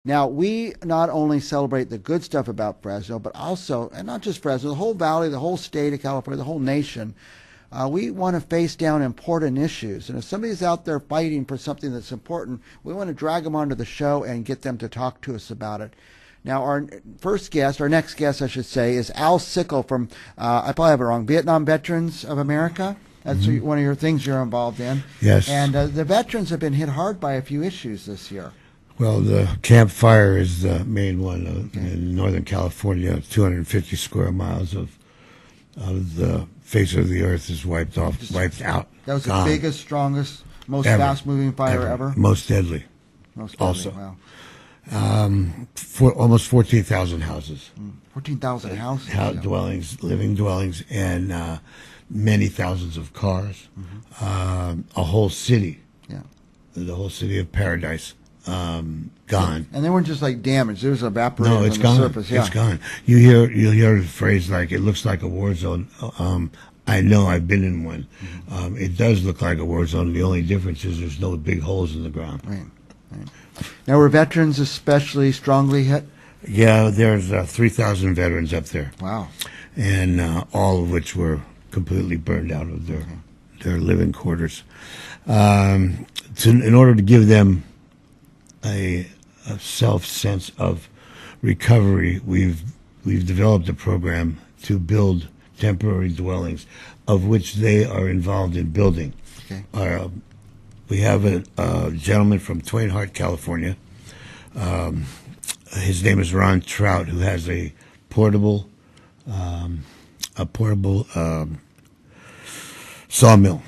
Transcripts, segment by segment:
Now, we not only celebrate the good stuff about Fresno, but also, and not just Fresno, the whole valley, the whole state of California, the whole nation. We want to face down important issues. And if somebody's out there fighting for something that's important, we want to drag them onto the show and get them to talk to us about it. Now, our next guest, I should say, is Al Sickle from, I probably have it wrong, Vietnam Veterans of America. That's one of your things you're involved in. Yes. And the veterans have been hit hard by a few issues this year. Well, the Camp Fire is the main one in Northern California. 250 square miles of the face of the earth is wiped out. That was the biggest, strongest, most fast-moving fire ever? Most deadly. Most deadly, also. Wow. Almost 14,000 houses. 14,000 houses? Dwellings, living dwellings, and many thousands of cars. A whole city. Yeah. The whole city of Paradise. Gone. And they weren't just like damaged. There was evaporated on the gone. Surface. Yeah. It's gone. You'll hear a phrase like, it looks like a war zone. I know, I've been in one. It does look like a war zone. The only difference is there's no big holes in the ground. Right. Now, were veterans especially strongly hit? Yeah, there's 3,000 veterans up there. Wow. And all of which were completely burned out of their living quarters. In order to give them a sense of recovery, we've developed a program to build temporary dwellings, of which they are involved in building. Okay. We have a gentleman from Twain Harte, California. His name is Ron Trout, who has a portable sawmill,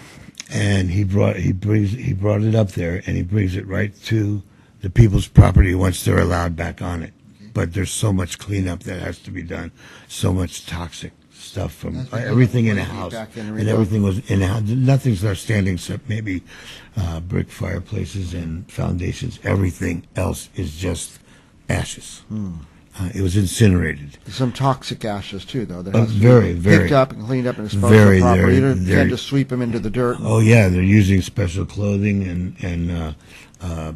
and he brought it up there, and he brings it right to the people's property once they're allowed back on it. But there's so much cleanup that has to be done, so much toxic stuff from everything in the house, and everything was in the house. Nothing's left standing except maybe brick fireplaces and foundations. Everything else is just ashes. It was incinerated. Some toxic ashes too, though. That has to be picked up and cleaned up and disposed properly. You can't just sweep them into the dirt. Oh yeah, they're using special clothing and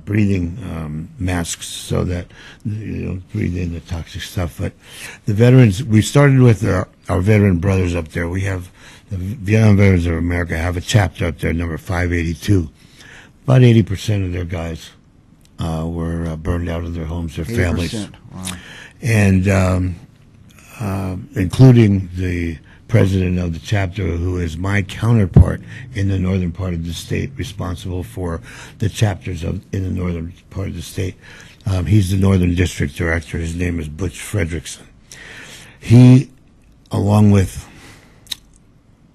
breathing masks so that you don't breathe in the toxic stuff. But the veterans, we started with our veteran brothers up there. We have the Vietnam Veterans of America have a chapter up there, number 582. About 80% of their guys were burned out of their homes, their families. Wow. And including the president of the chapter, who is my counterpart in the northern part of the state, responsible for the chapters in the northern part of the state. He's the Northern District Director. His name is Butch Fredrickson. He, along with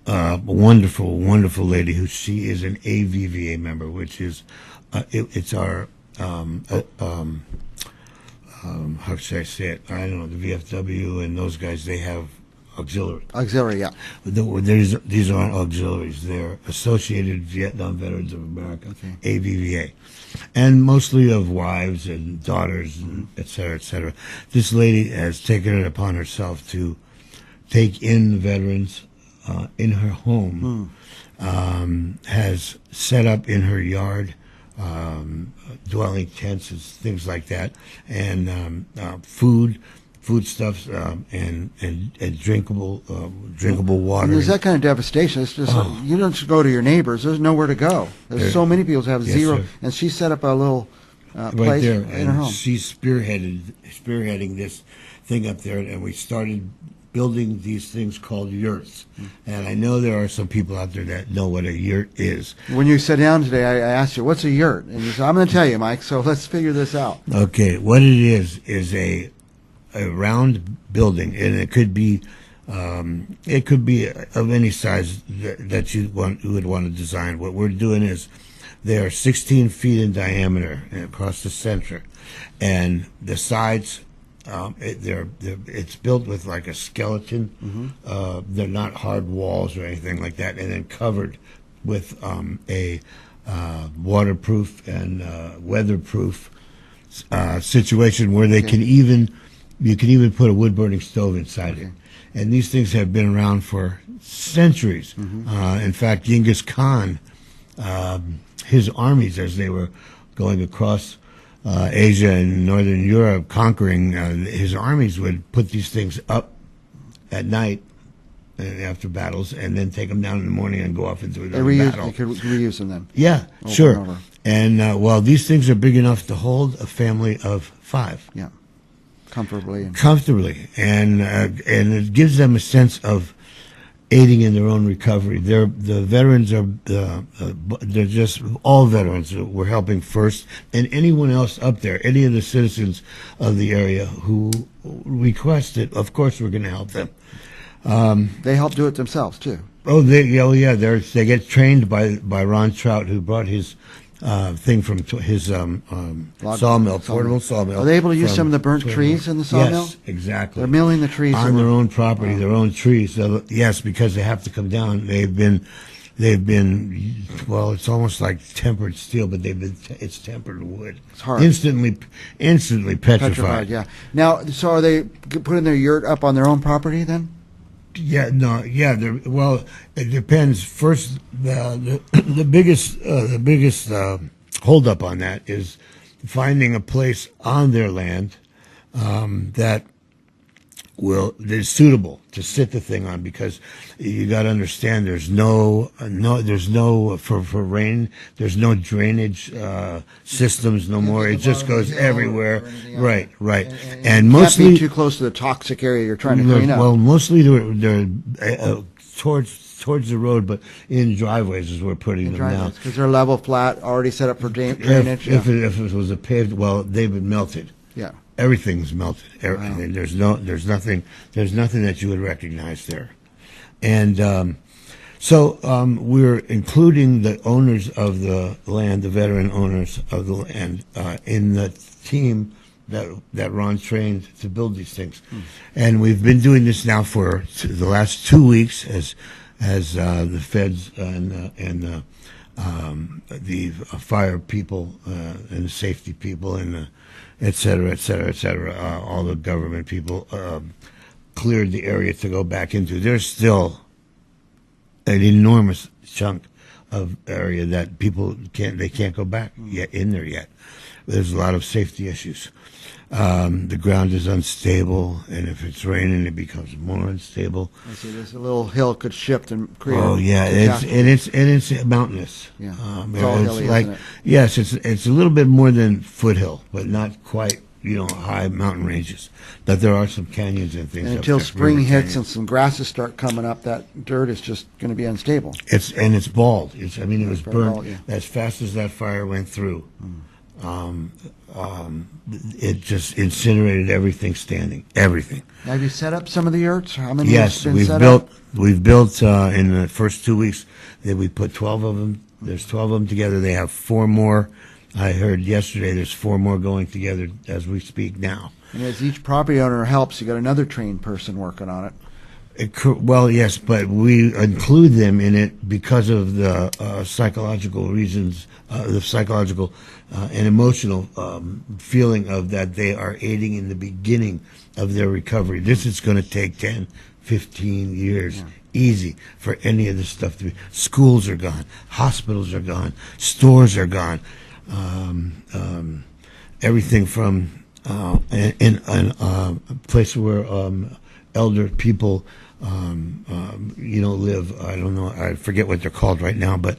a wonderful, wonderful lady who she is an AVVA member, which is it's our how should I say it? I don't know, the VFW and those guys, they have auxiliary. Auxiliary, yeah. These aren't auxiliaries. They're Associated Vietnam Veterans of America, AVVA. And mostly of wives and daughters, and et cetera, et cetera. This lady has taken it upon herself to take in the veterans in her home, has set up in her yard dwelling tents and things like that, and foodstuffs and drinkable water. And there's that kind of devastation. It's just you don't just go to your neighbors. There's nowhere to go. There's so many people who have zero. Sir. And she set up a little place there, in her home. She's spearheading this thing up there, and we started building these things called yurts. And I know there are some people out there that know what a yurt is. When you sat down today, I asked you, what's a yurt? And you said, I'm going to tell you, Mike, so let's figure this out. Okay, what it is a round building, and it could be of any size that you would want to design. What we're doing is they are 16 feet in diameter across the center, and the sides, it's built with like a skeleton. They're not hard walls or anything like that, and then covered with a waterproof and weatherproof situation where they can even. You can even put a wood-burning stove inside it. And these things have been around for centuries. In fact, Genghis Khan, his armies, as they were going across Asia and Northern Europe conquering, his armies would put these things up at night after battles, and then take them down in the morning and go off into another battle. They could reuse them then. Yeah, Over sure. and over. And well, these things are big enough to hold a family of 5. Yeah, comfortably. And it gives them a sense of aiding in their own recovery. The veterans are they're just all veterans. We're helping first, and anyone else up there, any of the citizens of the area who request it, of course, we're going to help them. They help do it themselves too. They get trained by Ron Trout, who brought his thing from his sawmill, portable sawmill. Are they able to use some of the burnt trees in the sawmill? Yes, exactly. They're milling the trees on their own property, their own trees. Yes, because they have to come down. They've been well, it's almost like tempered steel, but it's tempered wood. It's hard. Instantly petrified. Yeah. Now, so are they putting their yurt up on their own property then? Yeah, no, yeah. Well, it depends. First, the biggest holdup on that is finding a place on their land that is suitable to sit the thing on, because you got to understand there's no for rain, there's no drainage systems no more. It just goes everywhere. Right. And mostly can't be too close to the toxic area you're trying to clean up. Well, mostly they're towards the road, but in driveways is where we're putting them now, because they're level, flat, already set up for drainage. If it was a paved, well, they've been melted. Yeah. Everything's melted. Wow. There's nothing that you would recognize there. And so we're including the owners of the land, the veteran owners of the land, in the team that Ron trained to build these things. And we've been doing this now for the last 2 weeks as the feds and the fire people and the safety people and the et cetera, all the government people cleared the area to go back into. There's still an enormous chunk of area that people can't go back yet in there yet. There's a lot of safety issues. The ground is unstable, and if it's raining, it becomes more unstable. I see. There's a little hill could shift and create. Oh yeah, it's mountainous. Yeah, it's all hilly, like, isn't it? Yes, it's a little bit more than foothill, but not quite high mountain ranges. But there are some canyons and things. And until spring hits canyons. and some grasses start coming up, that dirt is just going to be unstable. It's bald. It was burned bald, yeah. as fast as that fire went through. It just incinerated everything standing. Everything. Have you set up some of the yurts? How many? Yes, have been set up? We've built in the first 2 weeks. We put 12 of them. There's 12 of them together. They have 4 more. I heard yesterday there's 4 more going together as we speak now. And as each property owner helps, you got another trained person working on it. Well, yes, but we include them in it because of the psychological reasons, the psychological and emotional feeling of that they are aiding in the beginning of their recovery. This is going to take 10, 15 years. Easy for any of this stuff to be. Schools are gone. Hospitals are gone. Stores are gone. Everything from in a place where elder people live. I don't know. I forget what they're called right now, but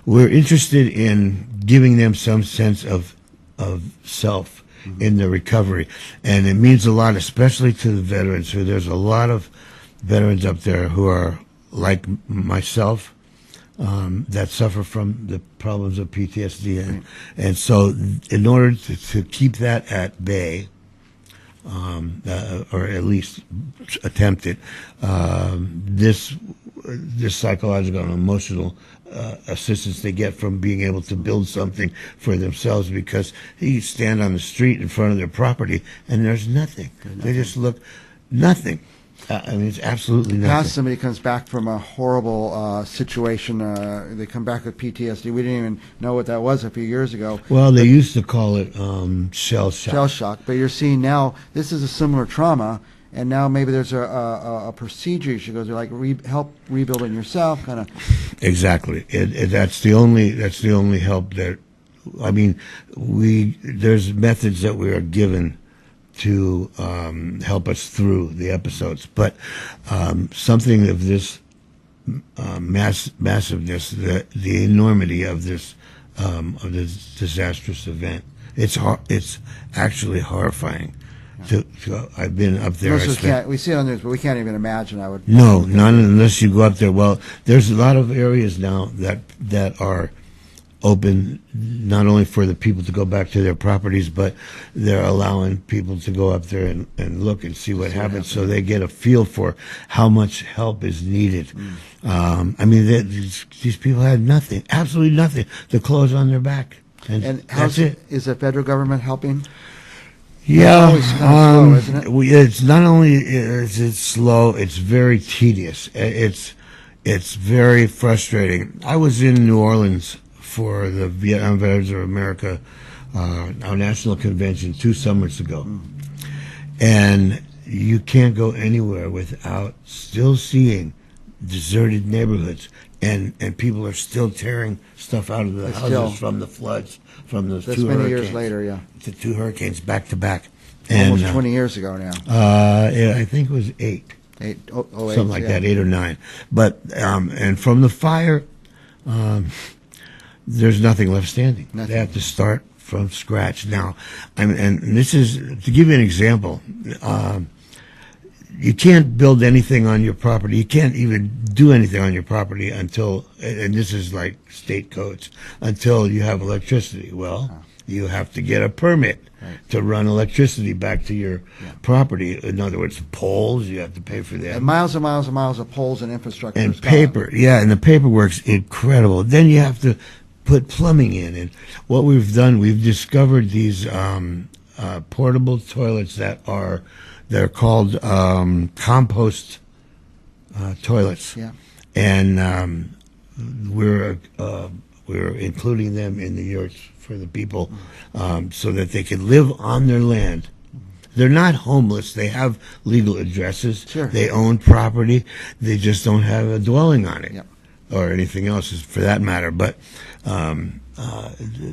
we're interested in giving them some sense of self in their recovery, and it means a lot, especially to the veterans. Who there's a lot of veterans up there who are like myself, that suffer from the problems of PTSD, and so in order to keep that at bay, or at least attempt it, this psychological and emotional assistance they get from being able to build something for themselves, because you stand on the street in front of their property and there's nothing. They just look nothing. I mean, it's absolutely nothing. Past somebody comes back from a horrible situation, they come back with PTSD. We didn't even know what that was a few years ago. Well, they used to call it shell shock. Shell shock. But you're seeing now this is a similar trauma, and now maybe there's a procedure you should go through, like help rebuilding yourself, kind of. Exactly. That's the only help that I mean, there's methods that we are given to help us through the episodes, but something of this massiveness, the enormity of this disastrous event, it's actually horrifying. I've been up there. We see it on news, but we can't even imagine. No, not unless you go up there. Well, there's a lot of areas now that are open, not only for the people to go back to their properties, but they're allowing people to go up there and look and see what happens, so they get a feel for how much help is needed. I mean, these people had nothing, absolutely nothing. The clothes on their back, and that's it. Is the federal government helping? Yeah, it's slow, isn't it? It's not only it's slow, it's very tedious. It's very frustrating. I was in New Orleans for the Vietnam Veterans of America, our national convention 2 summers ago, and you can't go anywhere without still seeing deserted neighborhoods, and people are still tearing stuff out of the houses from the floods, from the That's 2 many hurricanes. years later, yeah. The 2 hurricanes back to back. Almost 20 years ago now. Yeah, I think it was 8. 8, something like that, 8 or 9. But and from the fire, there's nothing left standing. Nothing. They have to start from scratch now. And this is to give you an example. You can't build anything on your property. You can't even do anything on your property until, and this is like state codes, until you have electricity. Well, you have to get a permit to run electricity back to your property. In other words, poles, you have to pay for that. And miles and miles and miles of poles and infrastructure. And paper, and the paperwork's incredible. Then you have to put plumbing in. And what we've done, we've discovered these portable toilets they're called compost toilets. Yeah. And we're including them in the yurts for the people, so that they can live on their land. They're not homeless. They have legal addresses. Sure. They own property. They just don't have a dwelling on it, yep, or anything else for that matter. But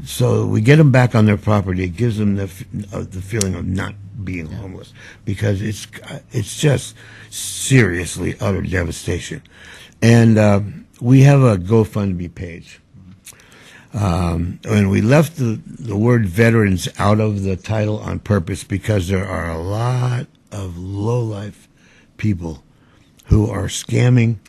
so we get them back on their property. It gives them the feeling of not being homeless, because it's just seriously utter devastation. And we have a GoFundMe page. And we left the word veterans out of the title on purpose, because there are a lot of low-life people who are scamming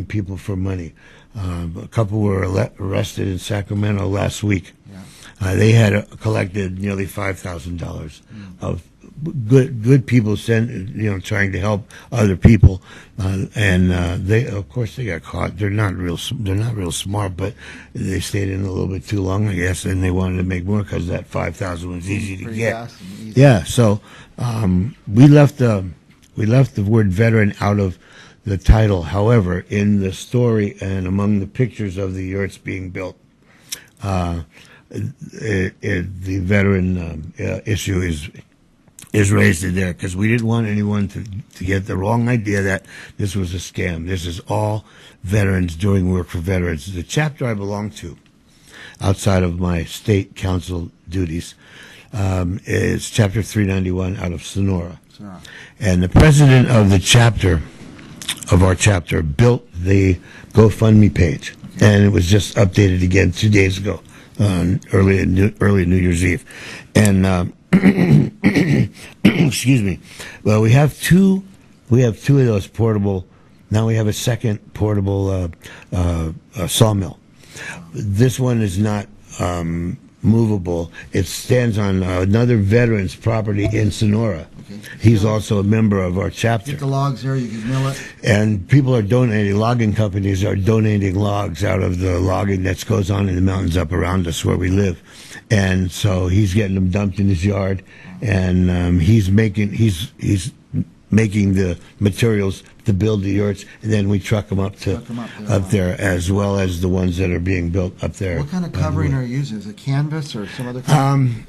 people for money. A couple were arrested in Sacramento last week. Yeah. They had collected nearly $5,000 of good people trying to help other people, and they got caught. They're not real smart, but they stayed in a little bit too long, I guess, and they wanted to make more because that 5,000 was easy to get. Yeah, so we left the word veteran out of the title. However, in the story and among the pictures of the yurts being built, the veteran issue is raised in there, because we didn't want anyone to get the wrong idea that this was a scam. This is all veterans doing work for veterans. The chapter I belong to, outside of my state council duties, is Chapter 391 out of Sonora. And the president of the chapter, of our chapter, built the GoFundMe page. And it was just updated again 2 days ago, early New Year's Eve. And excuse me. Well, we have two of those portable. Now we have a second portable sawmill. This one is not movable. It stands on another veteran's property in Sonora. Okay. He's also a member of our chapter. Get the logs there, you can mill it. And people are donating, logging companies are donating logs out of the logging that goes on in the mountains up around us where we live. And so he's getting them dumped in his yard, and he's making the materials to build the yurts, and then we truck them up there, as well as the ones that are being built up there. What kind of covering are you using? Is it canvas or some other kind?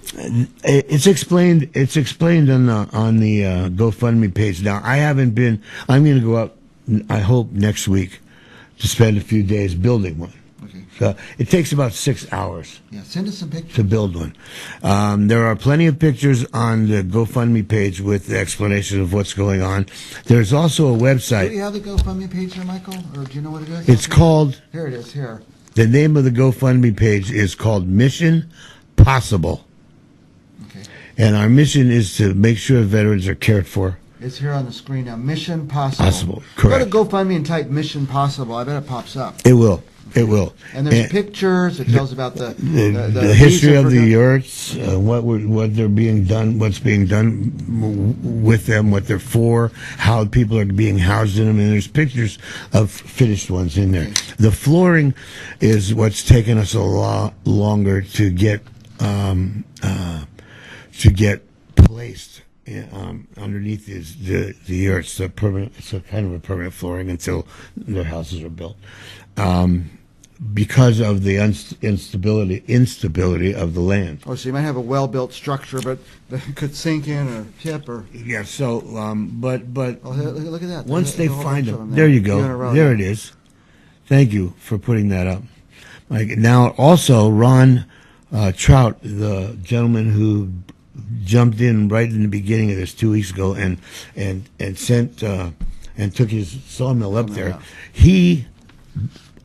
It's explained on the GoFundMe page. Now, I'm going to go up, I hope, next week to spend a few days building one. Okay. So it takes about 6 hours Yeah, send us some pictures. to build one. There are plenty of pictures on the GoFundMe page with the explanation of what's going on. There's also a Do website. you have the GoFundMe page there, Michael? Or do you know what it is? It's called, Here it is, here. the name of the GoFundMe page is called Mission Possible. Okay. And our mission is to make sure veterans are cared for. It's here on the screen now. Mission Possible. Possible, correct. Go to GoFundMe and type Mission Possible. I bet it pops up. It will. It will. And there's pictures. It tells about the history reason of for the yurts, what they're being done, what's being done with them, what they're for, how people are being housed in them, and there's pictures of finished ones in there. The flooring is what's taken us a lot longer to get placed underneath the yurts. It's a kind of a permanent flooring until their houses are built. Because of the instability of the land. Oh, so you might have a well-built structure, but it could sink in or tip or. Yeah. So, but Oh, look at that. once they There's a whole find bunch them, of there you Two in a go. row There there. it is. Thank you for putting that up. Like now, also Ron Trout, the gentleman who jumped in right in the beginning of this 2 weeks ago and sent and took his sawmill up there. Yeah. He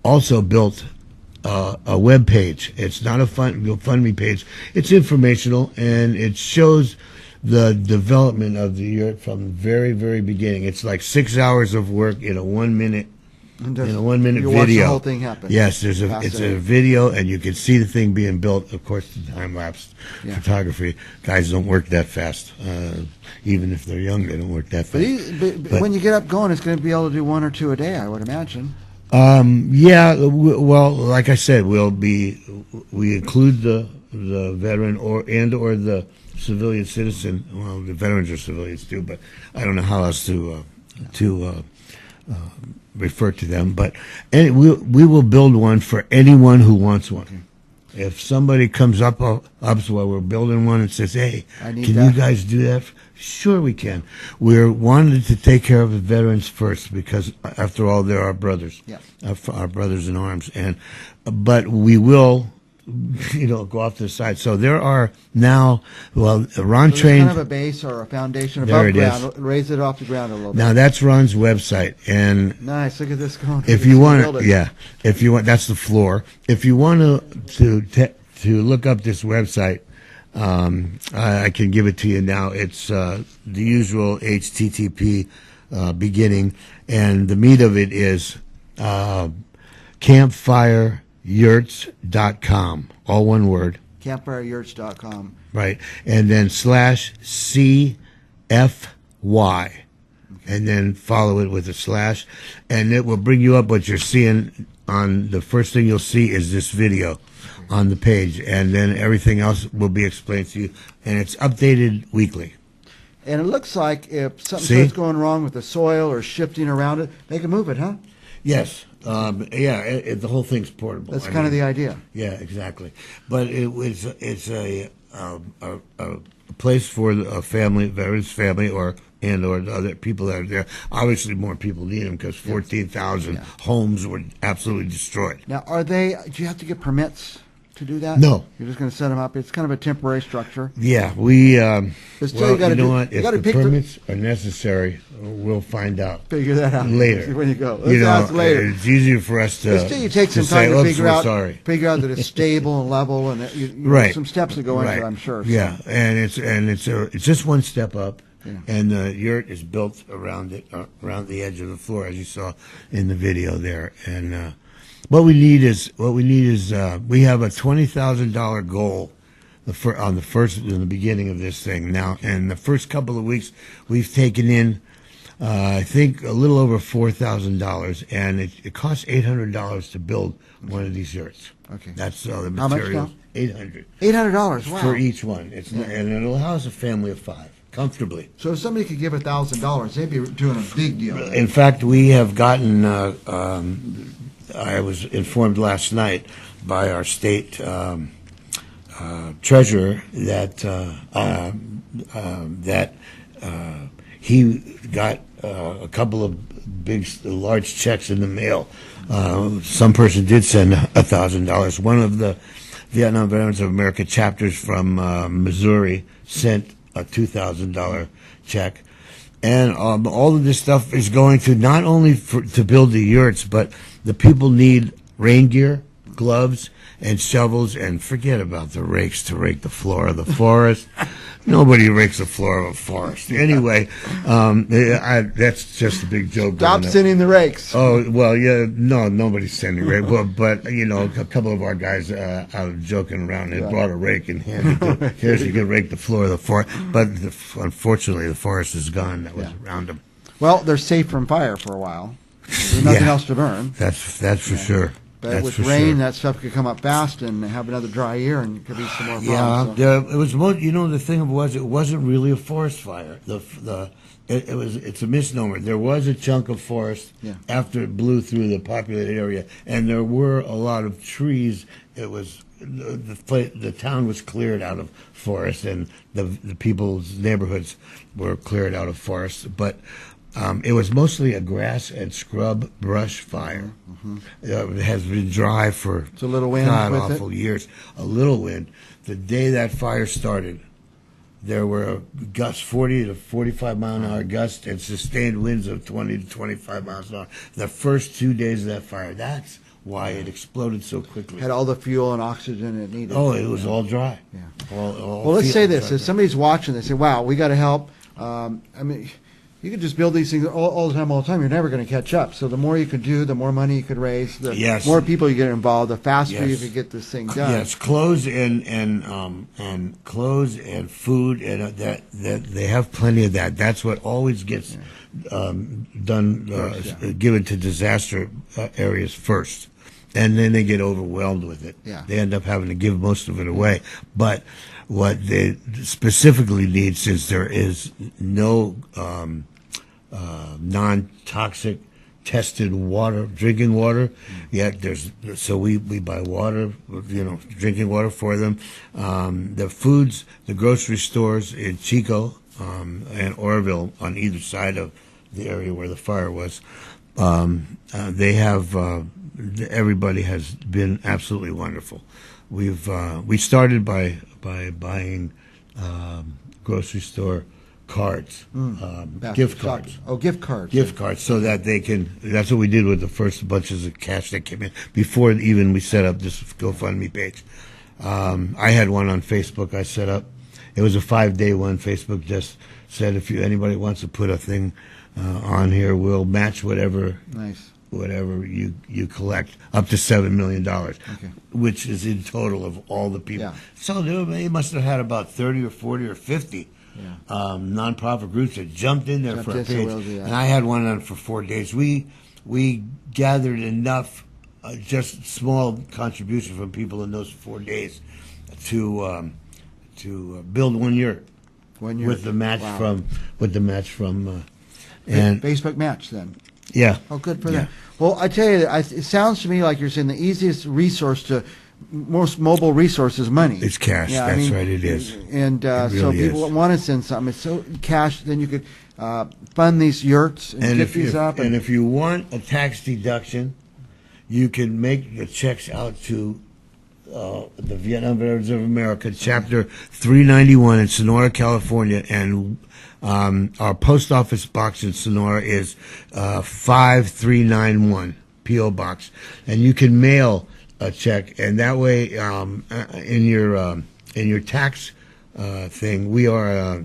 also built a web page. It's not a GoFundMe page. It's informational, and it shows the development of the yurt from the very, very beginning. It's like 6 hours of work in a 1 minute. And In a 1 minute you video. watch the whole thing happen. Yes, it's a video, and you can see the thing being built. Of course, the time lapse photography guys don't work that fast. Even if they're young, they don't work that fast. But when you get up going, it's going to be able to do 1 or 2 a day, I would imagine. Yeah. Well, like I said, we include the veteran or the civilian citizen. Well, the veterans are civilians too, but I don't know how else to refer to them. But we will build one for anyone who wants one. Okay. If somebody comes up while we're building one and says, "Hey, can you guys do that?" Sure, we can. We're wanted to take care of the veterans first because, after all, they're our brothers, our brothers in arms. But we will, go off to the side. So there are now, Ron trained. Kind of a base or a foundation above ground. Raise it off the ground a little bit. Now that's Ron's website, and nice. Look at this going. If you want, if you want, that's the floor. If you want to look up this website. I can give it to you now. It's the usual HTTP beginning, and the meat of it is campfireyurts.com, all one word. Campfireyurts.com. Right, and then /CFY, and then follow it with a slash, and it will bring you up what you're seeing on the first thing you'll see is this video on the page, and then everything else will be explained to you, and it's updated weekly. And it looks like if something starts going wrong with the soil or shifting around it, they can move it, huh? Yes. The whole thing's portable. That's kind of the idea. Yeah, exactly. But it's a place for a family, veterans family, or other people that are there. Obviously, more people need them because 14,000 homes were absolutely destroyed. Now, do you have to get permits to do that? No. You're just going to set them up. It's kind of a temporary structure. Yeah, we. Still, you know what? If the permits are necessary, we'll find out. Figure that out later when you go. Let's ask later. It's easier for us to. Still, you take some time to figure out that it's stable and level, and some steps to go into it. I'm sure. Yeah, so. and it's just one step up. Yeah. And the yurt is built around the edge of the floor, as you saw in the video there. And what we need is we have a $20,000 goal in the beginning of this thing now. And the first couple of weeks, we've taken in I think a little over $4,000, and it costs $800 to build one of these yurts. Okay, that's all the materials. How much now? $800. Wow. For each one. And it'll house a family of 5. Comfortably. So if somebody could give $1,000, they'd be doing a big deal. In fact, we have gotten, I was informed last night by our state treasurer that he got a couple of large checks in the mail. Some person did send $1,000. One of the Vietnam Veterans of America chapters from Missouri sent a $2,000 check. And all of this stuff is going to not only to build the yurts, but the people need rain gear, gloves, and shovels, and forget about the rakes to rake the floor of the forest. Nobody rakes the floor of a forest. Anyway, that's just a big joke. Stop sending the rakes. Oh, well, yeah, no, nobody's sending rakes. Well, but, a couple of our guys out joking around, they brought a rake and handed it. Here's you can rake the floor of the forest. But unfortunately, the forest is gone that was around them. Well, they're safe from fire for a while. There's nothing else to burn. That's for sure. But with rain, that stuff could come up fast and have another dry year, and it could be some more problems. Yeah, it was. The thing was, it wasn't really a forest fire. It's a misnomer. There was a chunk of forest after it blew through the populated area, and there were a lot of trees. It was the town was cleared out of forest, and the people's neighborhoods were cleared out of forest, but. It was mostly a grass and scrub brush fire. Mm-hmm. It has been dry for a little wind awful years. A little wind. The day that fire started, there were gusts, 40 to 45 mile an hour gusts, and sustained winds of 20 to 25 miles an hour. The first 2 days of that fire, that's why it exploded so quickly. Had all the fuel and oxygen it needed. Oh, it was all dry. Yeah. Well, let's say this: if somebody's watching, they say, "Wow, we got to help." You could just build these things all the time. You're never going to catch up. So the more you could do, the more money you could raise, the more people you get involved, the faster you could get this thing done. Yes, clothes and clothes and food, and that they have plenty of that. That's what always gets given to disaster areas first, and then they get overwhelmed with it. Yeah. They end up having to give most of it away, but. What they specifically need, since there is no non-toxic tested water, drinking water, yet so we buy water, drinking water for them. The foods, the grocery stores in Chico and Oroville on either side of the area where the fire was, they have everybody has been absolutely wonderful. We started by buying grocery store cards, gift cards. Oh, gift cards. Gift cards, so that they can. That's what we did with the first bunches of cash that came in before even we set up this GoFundMe page. I had one on Facebook. I set up. It was a 5-day one. Facebook just said if anybody wants to put a thing on here, we'll match whatever. Nice. Whatever you collect, up to $7 million, which is in total of all the people. Yeah. So they must have had about 30 or 40 or 50 nonprofit groups that jumped in there for a page. And I had one on for 4 days. We gathered enough, just small contribution from people in those 4 days to build one yurt. With the match from and Facebook match then. Yeah. Oh, good for them. Well, I tell you, it sounds to me like you're saying the easiest resource to most mobile resource is money. It's cash. Yeah, That's right. It is. And really so people want to send something. It's so cash. Then you could fund these yurts and get these up. And if you want a tax deduction, you can make the checks out to the Vietnam Veterans of America, Chapter 391 in Sonora, California, and our post office box in Sonora is 5391 P.O. Box, and you can mail a check, and that way in your tax thing, we are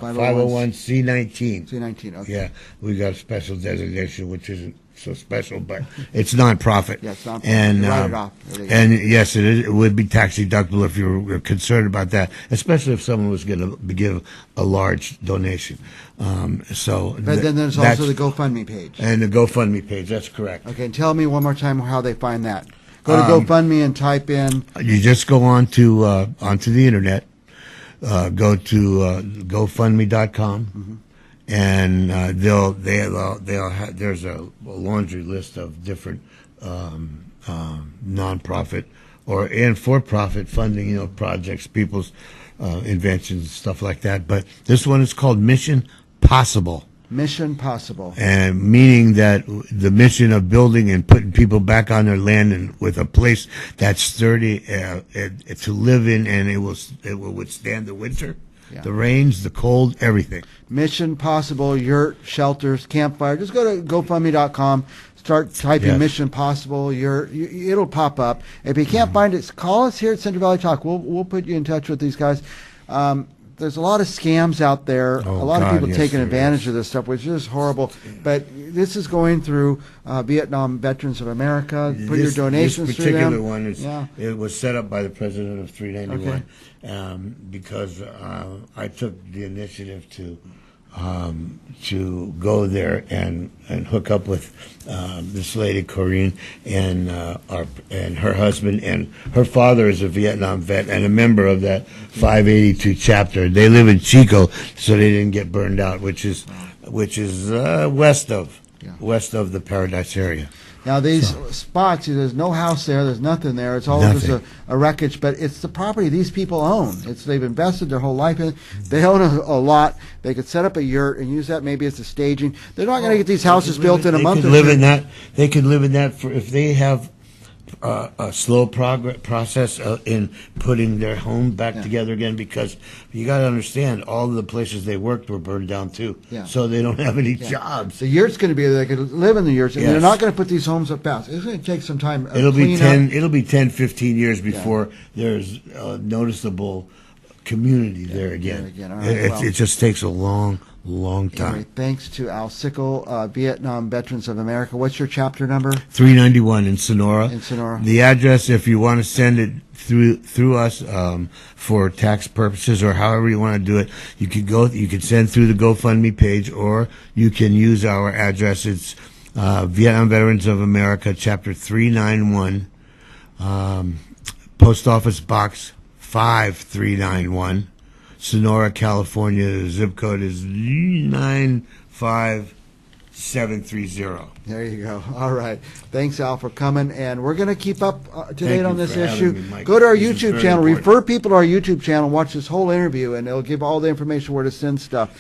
501c19. C19, okay. Yeah, we got a special designation, which isn't so special, but it's nonprofit. Yeah, it's nonprofit. And, write it off. And yes, it would be tax deductible if you're concerned about that, especially if someone was going to give a large donation. But then there's also the GoFundMe page. And the GoFundMe page, that's correct. Okay, and tell me one more time how they find that. Go to GoFundMe and type in. You just go onto the internet, go to GoFundMe.com. Mm-hmm. And they'll have, there's a laundry list of different nonprofit and for-profit funding, projects, people's inventions, stuff like that. But this one is called Mission Possible. Mission Possible. And meaning that the mission of building and putting people back on their land and with a place that's sturdy to live in, and it will withstand the winter, the rains, the cold, everything. Mission Possible Yurt Shelters Campfire. Just go to GoFundMe.com. Start typing Mission Possible. It'll pop up. If you can't find it, call us here at Central Valley Talk. We'll put you in touch with these guys. There's a lot of scams out there. A lot of people taking advantage of this stuff, which is horrible. But this is going through Vietnam Veterans of America. Put your donations through them. This particular one it was set up by the president of 391 because I took the initiative to go there and hook up with this lady Corinne and her husband, and her father is a Vietnam vet and a member of that 582 chapter. They live in Chico, so they didn't get burned out, which is west of the Paradise area. Now these spots, there's no house there, there's nothing there. It's all just a wreckage, but it's the property these people own. They've invested their whole life in it. They own a lot. They could set up a yurt and use that maybe as a staging. They're not going to get these houses built in a month or two. They could live in that for if they have a slow process in putting their home back together again, because you got to understand all of the places they worked were burned down too. So they don't have any jobs. The yurt's going to be there. They could live in the yurts, and they're not going to put these homes up fast. It's going to take some time. It'll be 10, 15 years before there's a noticeable community there again. It just takes a long time. Anyway, thanks to Al Sickle, Vietnam Veterans of America. What's your chapter number? 391 in Sonora. In Sonora. The address, if you want to send it through us for tax purposes or however you want to do it, you can send through the GoFundMe page, or you can use our address. It's Vietnam Veterans of America, Chapter 391, Post Office Box 5391. Sonora, California. The zip code is 95730. There you go. All right. Thanks, Al, for coming. And we're going to keep up to date on this issue. Go to our YouTube channel. Refer people to our YouTube channel. Watch this whole interview, and it'll give all the information where to send stuff.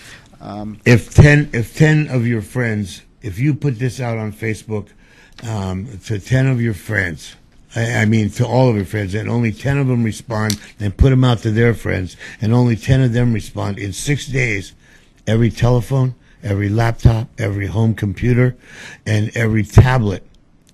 If 10 of your friends, if you put this out on Facebook to 10 of your friends, I mean, to all of your friends, and only 10 of them respond, and put them out to their friends, and only 10 of them respond, in 6 days, every telephone, every laptop, every home computer, and every tablet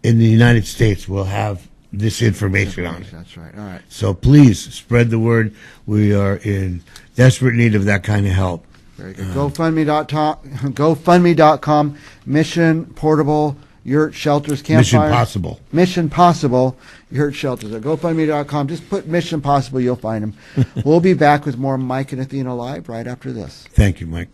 in the United States will have this information on it. That's right. All right. So please spread the word. We are in desperate need of that kind of help. Very good. GoFundMe.com, Mission Portable Yurt Shelters Campfire. Mission Possible Yurt Shelters. At GoFundMe.com. Just put Mission Possible, you'll find them. We'll be back with more Mike and Athena Live right after this. Thank you, Mike.